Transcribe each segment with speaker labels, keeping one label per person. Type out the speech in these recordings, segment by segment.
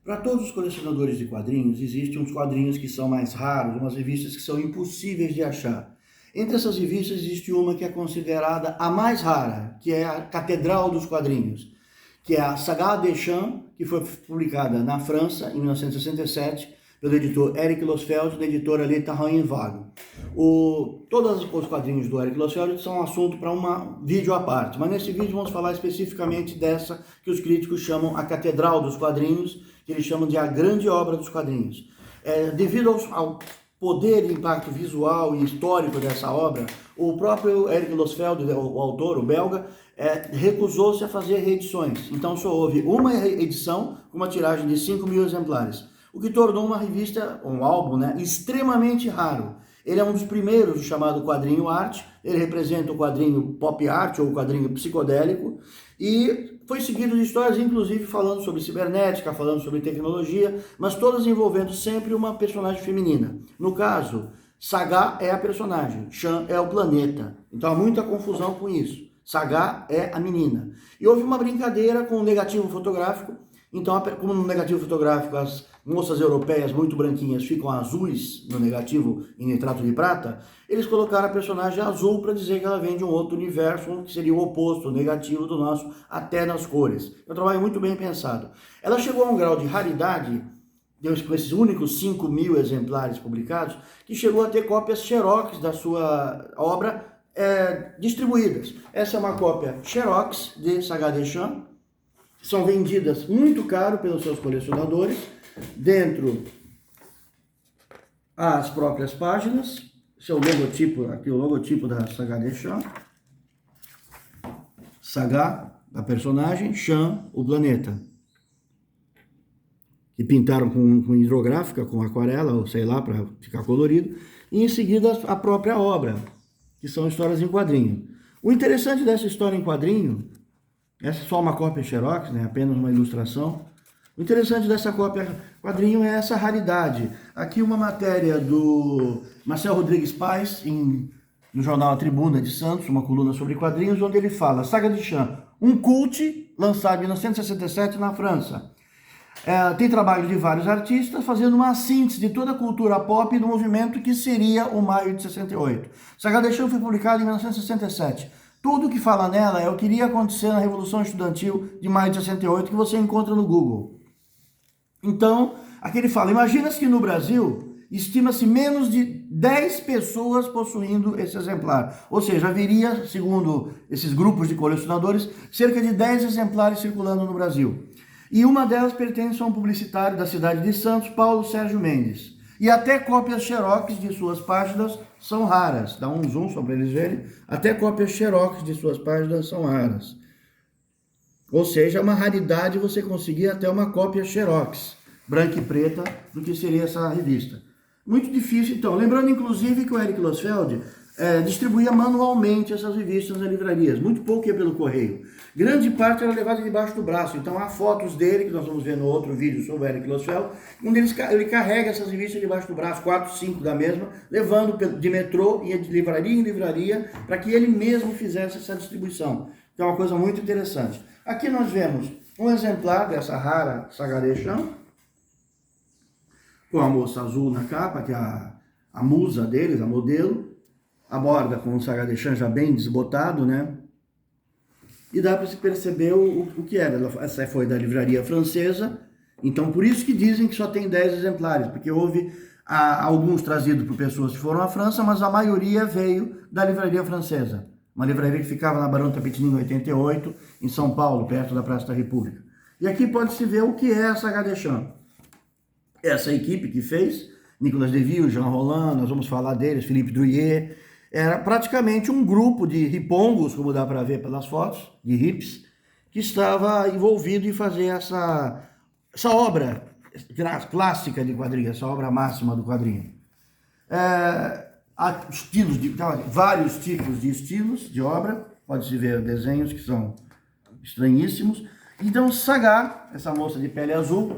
Speaker 1: Para todos os colecionadores de quadrinhos, existem uns quadrinhos que são mais raros, umas revistas que são impossíveis de achar. Entre essas revistas existe uma que é considerada a mais rara, que é a Catedral dos Quadrinhos, que é a Saga des Champs, que foi publicada na França em 1967 pelo editor Eric Losfeld, da editora Le Tarrant Vague. Todos os quadrinhos do Eric Losfeld são assunto para um vídeo à parte, mas nesse vídeo vamos falar especificamente dessa que os críticos chamam a Catedral dos Quadrinhos, que eles chamam de a grande obra dos quadrinhos. Devido ao poder e impacto visual e histórico dessa obra, o próprio Eric Losfeld, o autor, o belga, recusou-se a fazer reedições. Então só houve uma edição com uma tiragem de 5.000 exemplares, o que tornou uma revista, um álbum, extremamente raro. Ele é um dos primeiros do chamado quadrinho arte, ele representa o quadrinho pop art ou o quadrinho psicodélico, e foi seguido de histórias, inclusive, falando sobre cibernética, falando sobre tecnologia, mas todas envolvendo sempre uma personagem feminina. No caso, Saga é a personagem, Champs é o planeta. Então há muita confusão com isso. Saga é a menina. E houve uma brincadeira com o negativo fotográfico. Então, como no negativo fotográfico as moças europeias muito branquinhas ficam azuis no negativo em retrato de prata, eles colocaram a personagem azul para dizer que ela vem de um outro universo, que seria o oposto, o negativo do nosso, até nas cores. É um trabalho muito bem pensado. Ela chegou a um grau de raridade, com esses únicos 5.000 exemplares publicados, que chegou a ter cópias xerox da sua obra distribuídas. Essa é uma cópia xerox de Saga des Champs, são vendidas muito caro pelos seus colecionadores, dentro as próprias páginas, seu logotipo, aqui o logotipo da Saga des Champs, Saga, a personagem, Champs, o planeta, que pintaram com hidrográfica, com aquarela, ou sei lá, para ficar colorido, e em seguida a própria obra, que são histórias em quadrinho. O interessante dessa história em quadrinho, essa é só uma cópia xerox, apenas uma ilustração. O interessante dessa cópia quadrinho é essa raridade. Aqui uma matéria do Marcel Rodrigues Pais, no jornal A Tribuna de Santos, uma coluna sobre quadrinhos, onde ele fala: Saga des Champs, um cult lançado em 1967 na França. Tem trabalho de vários artistas fazendo uma síntese de toda a cultura pop do movimento que seria o Maio de 68. Saga des Champs foi publicado em 1967. Tudo que fala nela é o que iria acontecer na Revolução Estudantil de maio de 68, que você encontra no Google. Então, aqui ele fala: imagina-se que no Brasil estima-se menos de 10 pessoas possuindo esse exemplar. Ou seja, haveria, segundo esses grupos de colecionadores, cerca de 10 exemplares circulando no Brasil. E uma delas pertence a um publicitário da cidade de Santos, Paulo Sérgio Mendes. E até cópias xerox de suas páginas são raras. Dá um zoom só para eles verem. Até cópias xerox de suas páginas são raras. Ou seja, é uma raridade você conseguir até uma cópia xerox, branca e preta, do que seria essa revista. Muito difícil, então. Lembrando, inclusive, que o Eric Losfeld distribuía manualmente essas revistas nas livrarias. Muito pouco ia pelo correio. Grande parte era levada debaixo do braço. Então há fotos dele, que nós vamos ver no outro vídeo sobre o Eric Losfeld, onde ele carrega essas revistas debaixo do braço, 4, 5 da mesma, levando de metrô, ia de livraria em livraria, para que ele mesmo fizesse essa distribuição. Então é uma coisa muito interessante. Aqui nós vemos um exemplar dessa rara Saga des Champs, com a moça azul na capa, que é a musa deles, a modelo, a borda com o Saga des Champs já bem desbotado, E dá para se perceber o que era. Essa foi da livraria francesa, então por isso que dizem que só tem 10 exemplares, porque houve alguns trazidos por pessoas que foram à França, mas a maioria veio da livraria francesa. Uma livraria que ficava na Barão Tapetininga 88, em São Paulo, perto da Praça da República. E aqui pode-se ver o que é a Saga des Champs. Essa equipe que fez, Nicolas Deville, Jean Roland, nós vamos falar deles, Philippe Drouillet, era praticamente um grupo de ripongos, como dá para ver pelas fotos, de hips, que estava envolvido em fazer essa obra clássica de quadrinho, essa obra máxima do quadrinho. Há vários tipos de estilos de obra, pode-se ver desenhos que são estranhíssimos. Então, Saga, essa moça de pele azul,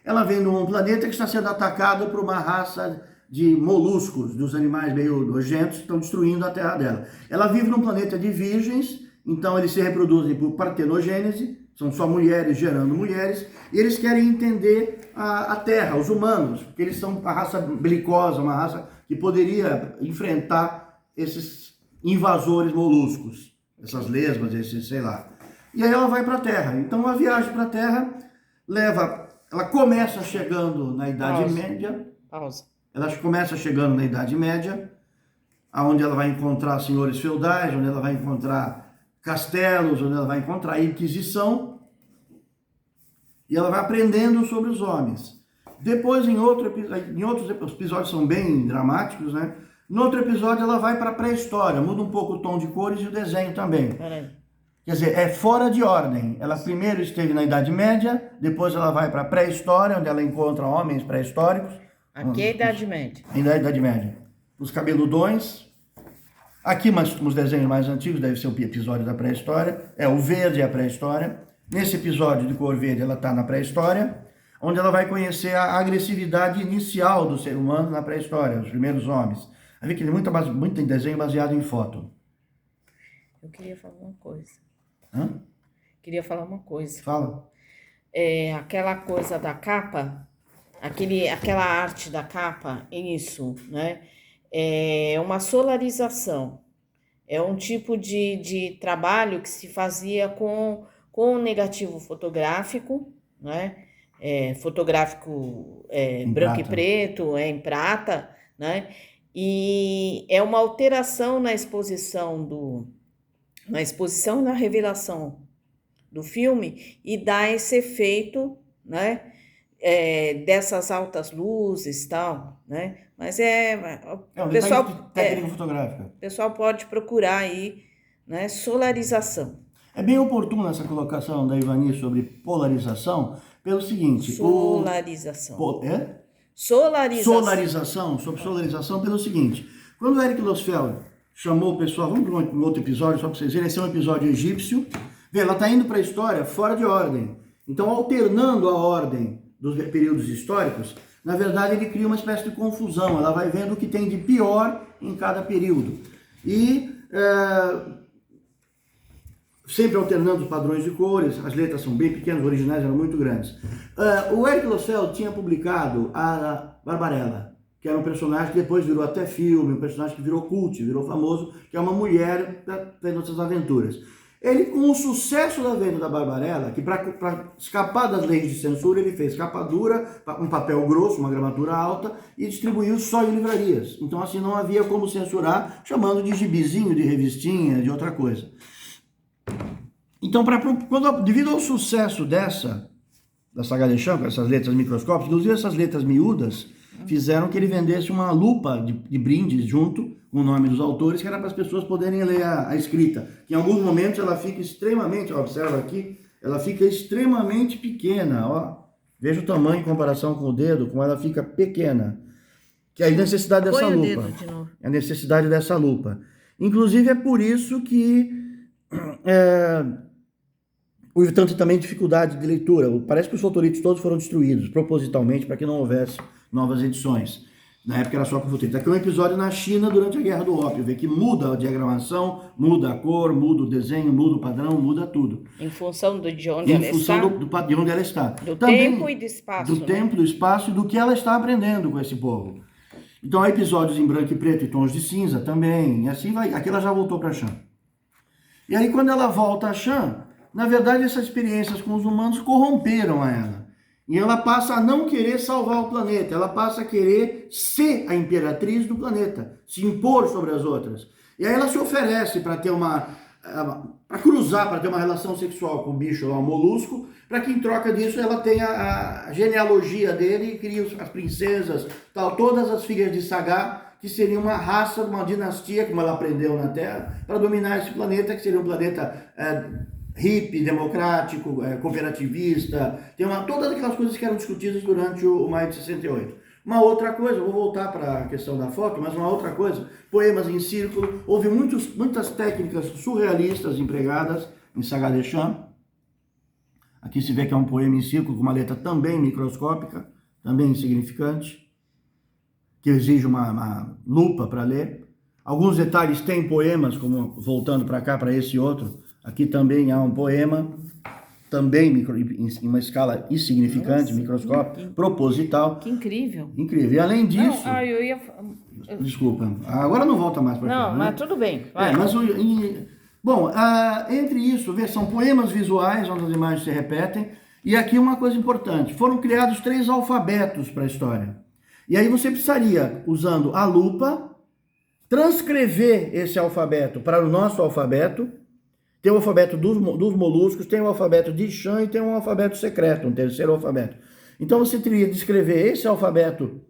Speaker 1: ela vem de um planeta que está sendo atacado por uma raça de moluscos, dos animais meio nojentos, que estão destruindo a terra dela. Ela vive num planeta de virgens, então eles se reproduzem por partenogênese, são só mulheres gerando mulheres, e eles querem entender a Terra, os humanos, porque eles são uma raça belicosa, uma raça que poderia enfrentar esses invasores moluscos, essas lesmas, esses, sei lá. E aí ela vai para a Terra. Então a viagem para a Terra ela começa chegando na Idade Média. Ela começa chegando na Idade Média, onde ela vai encontrar senhores feudais, onde ela vai encontrar castelos, onde ela vai encontrar a Inquisição, e ela vai aprendendo sobre os homens. Depois, em outros episódios são bem dramáticos, né? No outro episódio ela vai para a pré-história, muda um pouco o tom de cores e o desenho também. Quer dizer, é fora de ordem. Ela primeiro esteve na Idade Média, depois ela vai para a pré-história, onde ela encontra homens pré-históricos.
Speaker 2: Aqui é a Idade Média.
Speaker 1: Ainda é a Idade Média. Os cabeludões. Aqui, mas nos desenhos mais antigos, deve ser o episódio da pré-história. É o verde, é a pré-história. Nesse episódio de cor verde, ela está na pré-história, onde ela vai conhecer a agressividade inicial do ser humano na pré-história, os primeiros homens. Vai ver que tem muito desenho baseado em foto.
Speaker 2: Eu queria falar uma coisa.
Speaker 1: Hã?
Speaker 2: Queria falar uma coisa.
Speaker 1: Fala.
Speaker 2: Aquela coisa da capa, aquela arte da capa, isso, né? É uma solarização. É um tipo de trabalho que se fazia com negativo fotográfico, né? Fotográfico branco e preto, em prata, né? E é uma alteração na exposição e na revelação do filme, e dá esse efeito, né? Dessas altas luzes e tal, né? Mas
Speaker 1: um pessoal, técnica fotográfica.
Speaker 2: O pessoal pode procurar aí, né? Solarização.
Speaker 1: É bem oportuna essa colocação da Ivani sobre polarização, pelo seguinte...
Speaker 2: Solarização.
Speaker 1: Solarização, sobre solarização, pelo seguinte. Quando o Eric Losfeld chamou o pessoal, vamos para um outro episódio, só para vocês verem, esse é um episódio egípcio. Vê, ela está indo para a história fora de ordem. Então, alternando a ordem dos períodos históricos, na verdade, ele cria uma espécie de confusão. Ela vai vendo o que tem de pior em cada período. E sempre alternando os padrões de cores, as letras são bem pequenas, os originais eram muito grandes. O Eric Losfeld tinha publicado a Barbarella, que era um personagem que depois virou até filme, um personagem que virou cult, virou famoso, que é uma mulher tendo essas aventuras. Ele, com o sucesso da venda da Barbarella, que para escapar das leis de censura, ele fez capa dura, um papel grosso, uma gramatura alta, e distribuiu só em livrarias. Então, assim, não havia como censurar, chamando de gibizinho, de revistinha, de outra coisa. Então, devido ao sucesso dessa Saga de Chão, com essas letras microscópicas, inclusive essas letras miúdas, fizeram que ele vendesse uma lupa de brindes junto com o nome dos autores, que era para as pessoas poderem ler a escrita. Que em alguns momentos ela fica extremamente, observa aqui, ela fica extremamente pequena, ó. Veja o tamanho em comparação com o dedo, como ela fica pequena. Que é a necessidade dessa lupa.
Speaker 2: O dedo de novo.
Speaker 1: A necessidade dessa lupa. Inclusive é por isso que houve tanta também dificuldade de leitura. Parece que os fotolitos todos foram destruídos, propositalmente, para que não houvesse novas edições. Na época era só com fotolito. Aqui é um episódio na China durante a Guerra do Ópio. Vê que muda a diagramação, muda a cor, muda o desenho, muda o padrão, muda tudo.
Speaker 2: Em função de onde ela está.
Speaker 1: Em função de onde ela está.
Speaker 2: Do tempo e do espaço.
Speaker 1: Do tempo, do espaço e do que ela está aprendendo com esse povo. Então há episódios em branco e preto e tons de cinza também. E assim vai. Aqui ela já voltou para Shan. E aí quando ela volta a Shan, na verdade essas experiências com os humanos corromperam a ela. E ela passa a não querer salvar o planeta, ela passa a querer ser a imperatriz do planeta, se impor sobre as outras. E aí ela se oferece para ter para cruzar, para ter uma relação sexual com o bicho, o molusco, para que em troca disso ela tenha a genealogia dele e crie as princesas, tal, todas as filhas de Sagar, que seria uma raça, uma dinastia, como ela aprendeu na Terra, para dominar esse planeta, que seria um planeta hippie, democrático, cooperativista, tem todas aquelas coisas que eram discutidas durante o Maio de 68. Uma outra coisa, vou voltar para a questão da foto, mas uma outra coisa, poemas em círculo, houve muitas técnicas surrealistas empregadas em Saga de Cham. Aqui se vê que é um poema em círculo com uma letra também microscópica, também insignificante, que exige uma lupa para ler. Alguns detalhes têm poemas, como voltando para cá, para esse outro. Aqui também há um poema. também em uma escala insignificante, microscópica, proposital.
Speaker 2: Que incrível.
Speaker 1: Incrível. E além disso...
Speaker 2: Não, eu ia...
Speaker 1: Desculpa, agora não volta mais para cá.
Speaker 2: Não, mas tudo bem. Vai.
Speaker 1: Bom, entre isso, são poemas visuais, onde as imagens se repetem, e aqui uma coisa importante, foram criados 3 alfabetos para a história. E aí você precisaria, usando a lupa, transcrever esse alfabeto para o nosso alfabeto. Tem o alfabeto dos moluscos, tem o alfabeto de Chan e tem um alfabeto secreto, um terceiro alfabeto. Então você teria de escrever esse alfabeto,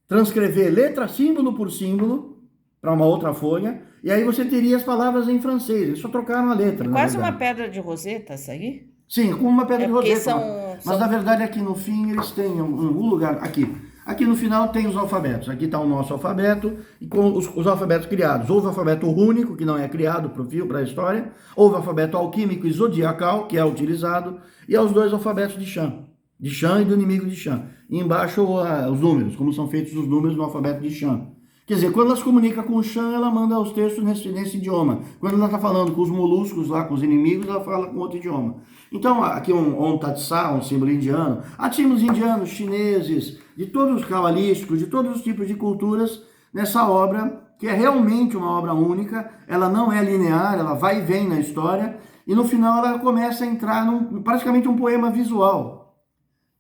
Speaker 1: transcrever letra, símbolo por símbolo, para uma outra folha, e aí você teria as palavras em francês. Eles só trocaram a letra.
Speaker 2: Quase uma pedra de Roseta, isso aí?
Speaker 1: Sim, com uma pedra de Roseta. Mas
Speaker 2: são...
Speaker 1: na verdade aqui no fim eles têm um lugar, aqui no final tem os alfabetos. Aqui está o nosso alfabeto, e com os alfabetos criados. Houve o alfabeto rúnico, que não é criado para a história. Houve o alfabeto alquímico e zodiacal, que é utilizado. E aos 2 alfabetos de Chan e do inimigo de Chan. E embaixo os números, como são feitos os números no alfabeto de Chan. Quer dizer, quando ela se comunica com o Chan, ela manda os textos nesse idioma. Quando ela está falando com os moluscos lá, com os inimigos, ela fala com outro idioma. Então, aqui um Ontatsa, um símbolo indiano. Há símbolos indianos, chineses, de todos os cabalísticos, de todos os tipos de culturas, nessa obra, que é realmente uma obra única. Ela não é linear, ela vai e vem na história. E no final ela começa a entrar praticamente um poema visual.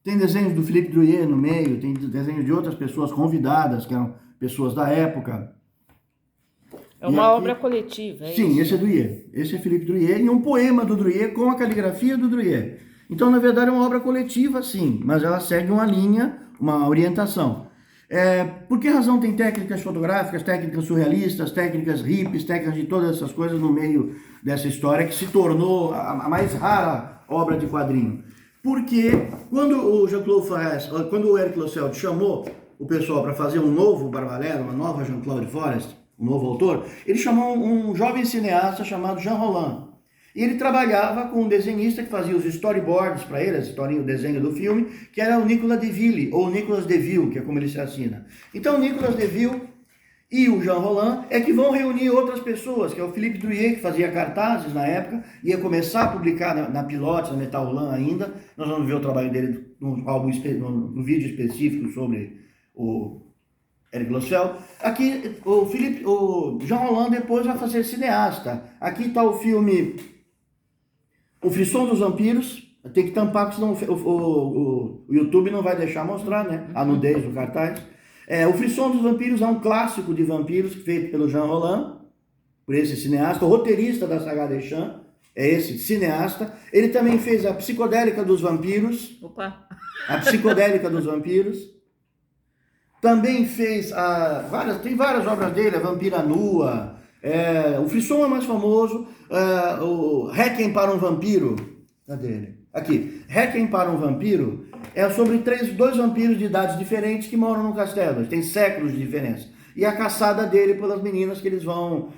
Speaker 1: Tem desenhos do Philippe Drouet no meio, tem desenhos de outras pessoas convidadas, que eram pessoas da época.
Speaker 2: É uma obra coletiva, é
Speaker 1: sim,
Speaker 2: isso?
Speaker 1: Esse é Drouet. Esse é Philippe Drouet e um poema do Drouet com a caligrafia do Drouet. Então, na verdade, é uma obra coletiva, sim, mas ela segue uma linha, uma orientação. Por que razão tem técnicas fotográficas, técnicas surrealistas, técnicas hippies, técnicas de todas essas coisas no meio dessa história que se tornou a mais rara obra de quadrinho? Porque quando o Jean-Claude Forest, quando o Eric Losseld chamou o pessoal para fazer um novo Barbalera, uma nova Jean-Claude Forest, um novo autor, ele chamou um jovem cineasta chamado Jean Rollin. E ele trabalhava com um desenhista que fazia os storyboards para ele, o desenho do filme, que era o Nicolas Deville, ou Nicolas Deville, que é como ele se assina. Então o Nicolas Deville e o Jean Rollin é que vão reunir outras pessoas, que é o Philippe Drouet, que fazia cartazes na época, ia começar a publicar na Pilote, na Metaolan ainda. Nós vamos ver o trabalho dele no vídeo específico sobre o Eric Losseld. Aqui o Jean Rollin depois vai fazer cineasta. Aqui está o filme O Frisson dos Vampiros. Tem que tampar, porque senão o YouTube não vai deixar mostrar, né? A nudez do cartaz. O Frisson dos Vampiros é um clássico de vampiros feito pelo Jean Rollin, por esse cineasta, o roteirista da saga Deschamps, é esse cineasta. Ele também fez a Psicodélica dos Vampiros.
Speaker 2: Opa!
Speaker 1: A Psicodélica dos Vampiros. Também fez tem várias obras dele, a Vampira Nua, o Frisson é mais famoso, o Requiem para um Vampiro. Cadê ele? Aqui. Requiem para um Vampiro é sobre 2 vampiros de idades diferentes que moram no castelo. Eles têm séculos de diferença. E a caçada dele pelas meninas que eles vão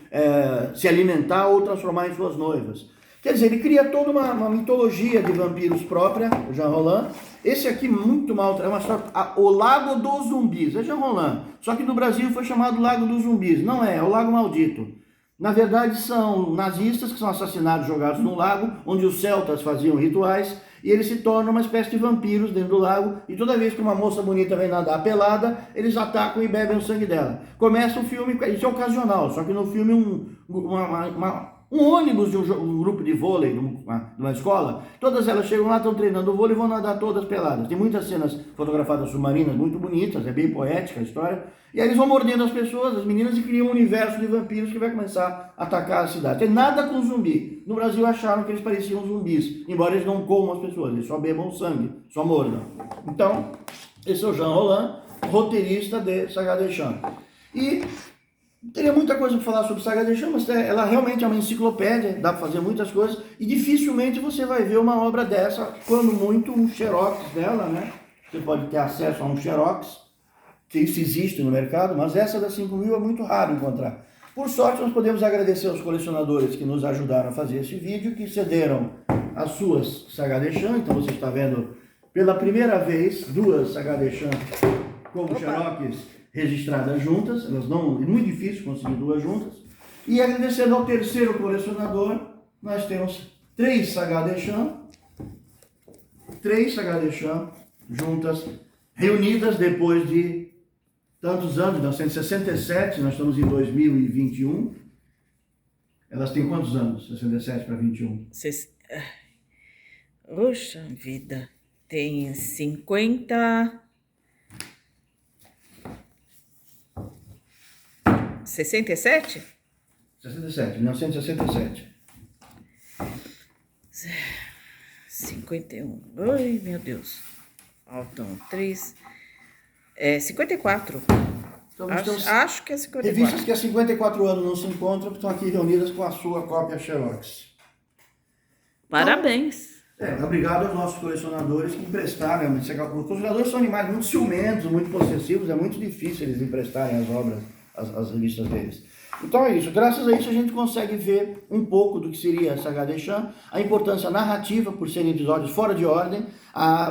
Speaker 1: se alimentar ou transformar em suas noivas. Quer dizer, ele cria toda uma mitologia de vampiros própria, o Jean Rollin. Esse aqui, muito mal, é uma história, o Lago dos Zumbis, é Jean Rollin. Só que no Brasil foi chamado Lago dos Zumbis. Não é o Lago Maldito. Na verdade, são nazistas que são assassinados, jogados num lago, onde os celtas faziam rituais, e eles se tornam uma espécie de vampiros dentro do lago, e toda vez que uma moça bonita vem nadar pelada, eles atacam e bebem o sangue dela. Começa o filme, isso é ocasional, só que no filme um ônibus de um grupo de vôlei, de uma escola, todas elas chegam lá, estão treinando vôlei e vão nadar todas peladas. Tem muitas cenas fotografadas submarinas muito bonitas, é bem poética a história. E aí eles vão mordendo as pessoas, as meninas, e criam um universo de vampiros que vai começar a atacar a cidade. Tem nada com zumbi. No Brasil acharam que eles pareciam zumbis, embora eles não comam as pessoas, eles só bebam sangue, só mordam. Então, esse é o Jean Rollin, roteirista de Saga Deschamps. E teria muita coisa para falar sobre Saga Deschamps, mas ela realmente é uma enciclopédia, dá para fazer muitas coisas, e dificilmente você vai ver uma obra dessa, quando muito um xerox dela, né? Você pode ter acesso a um xerox, que isso existe no mercado, mas essa da 5.000 é muito raro encontrar. Por sorte, nós podemos agradecer aos colecionadores que nos ajudaram a fazer esse vídeo, que cederam as suas Saga Deschamps. Então você está vendo pela primeira vez 2 Saga Deschamps como xerox registradas juntas. É muito difícil conseguir 2 juntas. E agradecendo ao terceiro colecionador, nós temos 3 Saga Deschamps 3 Saga de Champs juntas, reunidas depois de tantos anos, 1967, nós estamos em 2021. Elas têm quantos anos? 67 para 21?
Speaker 2: Poxa vida, tem 50... 67?
Speaker 1: 67, 1967.
Speaker 2: 51. Ai, meu Deus. Faltam 3. 54.
Speaker 1: Então,
Speaker 2: Acho que é 54.
Speaker 1: Revistas que há 54 anos não se encontram, que estão aqui reunidas com a sua cópia Xerox.
Speaker 2: Parabéns.
Speaker 1: Obrigado aos nossos colecionadores que emprestaram. Os colecionadores são animais muito ciumentos, muito possessivos, é muito difícil eles emprestarem as obras, as revistas deles. Então é isso, graças a isso a gente consegue ver um pouco do que seria a Saga de Champs, a importância narrativa por serem episódios fora de ordem,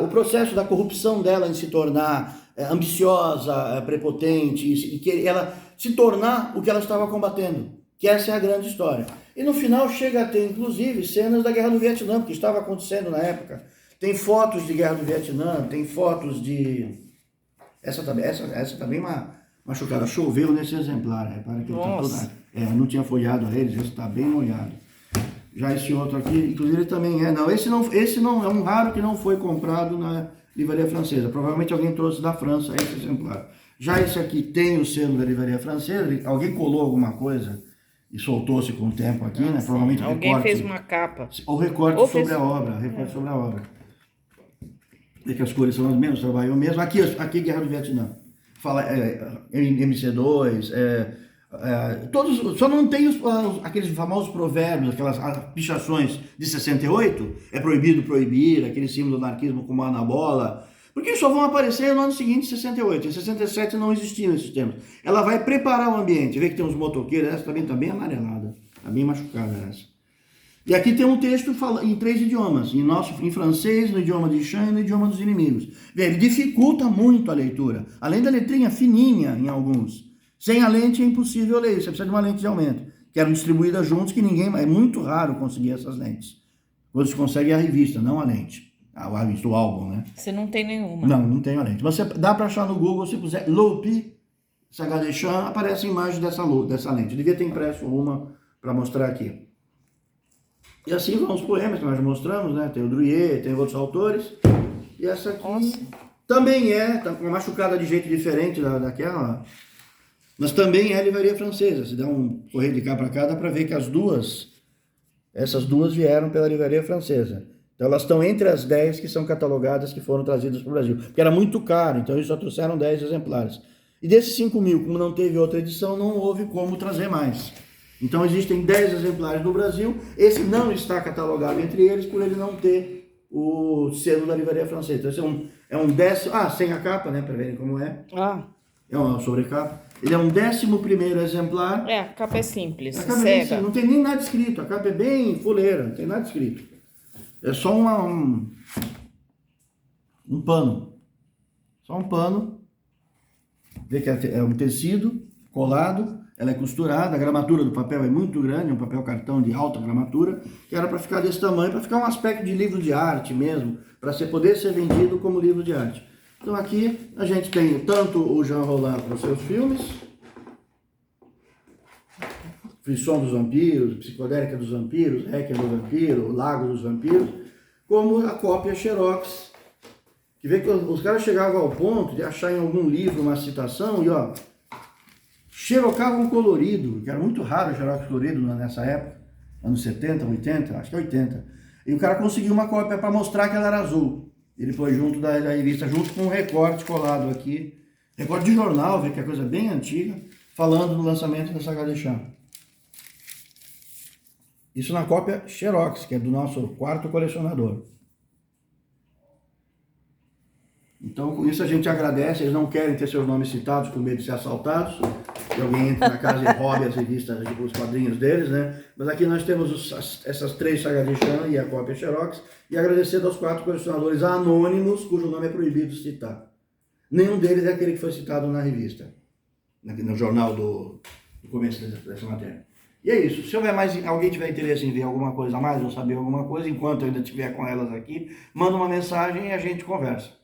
Speaker 1: o processo da corrupção dela em se tornar ambiciosa, prepotente, e que ela se tornar o que ela estava combatendo, que essa é a grande história. E no final chega a ter, inclusive, cenas da Guerra do Vietnã, que estava acontecendo na época. Tem fotos de Guerra do Vietnã, tem fotos de... Essa também machucada. Choveu nesse exemplar, repara que ele está toda... não tinha folhado a eles, esse está bem molhado. Já esse outro aqui, inclusive também é... Não, esse não é um raro que não foi comprado na Livraria Francesa. Provavelmente alguém trouxe da França esse exemplar. Já esse aqui tem o selo da Livraria Francesa, alguém colou alguma coisa e soltou-se com o tempo aqui, né? Provavelmente
Speaker 2: alguém fez uma capa.
Speaker 1: Ou recorte sobre a obra. Recorte sobre a obra. Vê que as cores são as mesmas, trabalhou mesmo. Aqui Guerra do Vietnã. Fala MC2, todos, só não tem aqueles famosos provérbios, aquelas pichações de 68, é proibido proibir, aquele símbolo do anarquismo como a na bola, porque só vão aparecer no ano seguinte, 68. Em 67 não existiam esses termos. Ela vai preparar o ambiente, vê que tem uns motoqueiros, essa também está bem amarelada, está bem machucada essa. E aqui tem um texto em 3 idiomas, em francês, no idioma de Chan e no idioma dos inimigos. Ele dificulta muito a leitura, além da letrinha fininha em alguns. Sem a lente é impossível ler, você precisa de uma lente de aumento, que eram distribuídas juntos, que é muito raro conseguir essas lentes. Quando se consegue a revista, não a lente. A revista, o álbum, né?
Speaker 2: Você não tem nenhuma?
Speaker 1: Não tenho a lente. Você dá para achar no Google, se puser Loupi, Saga de Champs, aparece a imagem dessa lente. Eu devia ter impresso uma para mostrar aqui. E assim vão os poemas que nós mostramos, né? Tem o Drouillet, tem outros autores. E essa aqui também tá uma machucada de jeito diferente daquela, mas também é Livraria Francesa. Se dá um correr de cá para cá, dá para ver que essas duas vieram pela Livraria Francesa. Então elas estão entre as 10 que são catalogadas, que foram trazidas para o Brasil. Porque era muito caro, então eles só trouxeram 10 exemplares. E desses 5.000, como não teve outra edição, não houve como trazer mais. Então existem 10 exemplares no Brasil, esse não está catalogado entre eles por ele não ter o selo da Livraria Francesa. Então esse é um décimo, sem a capa, né, para verem como é. É uma sobrecapa. Ele é um 11º exemplar.
Speaker 2: A capa é simples,
Speaker 1: a capa é simples, não tem nem nada escrito, a capa é bem fuleira, não tem nada escrito. É só um pano. Só um pano. Vê que é um tecido colado. Ela é costurada, a gramatura do papel é muito grande, é um papel cartão de alta gramatura, que era para ficar desse tamanho, para ficar um aspecto de livro de arte mesmo, para poder ser vendido como livro de arte. Então aqui a gente tem tanto o Jean Roland para os seus filmes, Frisson dos Vampiros, Psicodélica dos Vampiros, Requiem do Vampiro, Lago dos Vampiros, como a cópia Xerox, que vê que os caras chegavam ao ponto de achar em algum livro uma citação e xerocavam colorido, que era muito raro o xerox colorido nessa época, anos 70, 80, acho que é 80. E o cara conseguiu uma cópia para mostrar que ela era azul. Ele pôs junto da revista, junto com um recorte colado aqui, recorte de jornal, vê que é coisa bem antiga, falando do lançamento da Saga de Champs. Isso na cópia Xerox, que é do nosso 4º colecionador. Então, com isso a gente agradece, eles não querem ter seus nomes citados por medo de ser assaltados, que alguém entre na casa e roube as revistas, os quadrinhos deles, né? Mas aqui nós temos essas 3 Saga de Champs e a cópia Xerox, e agradecer aos 4 colecionadores anônimos, cujo nome é proibido citar. Nenhum deles é aquele que foi citado na revista, no jornal do começo dessa matéria. E é isso. Se houver mais, alguém tiver interesse em ver alguma coisa a mais ou saber alguma coisa, enquanto eu ainda estiver com elas aqui, manda uma mensagem e a gente conversa.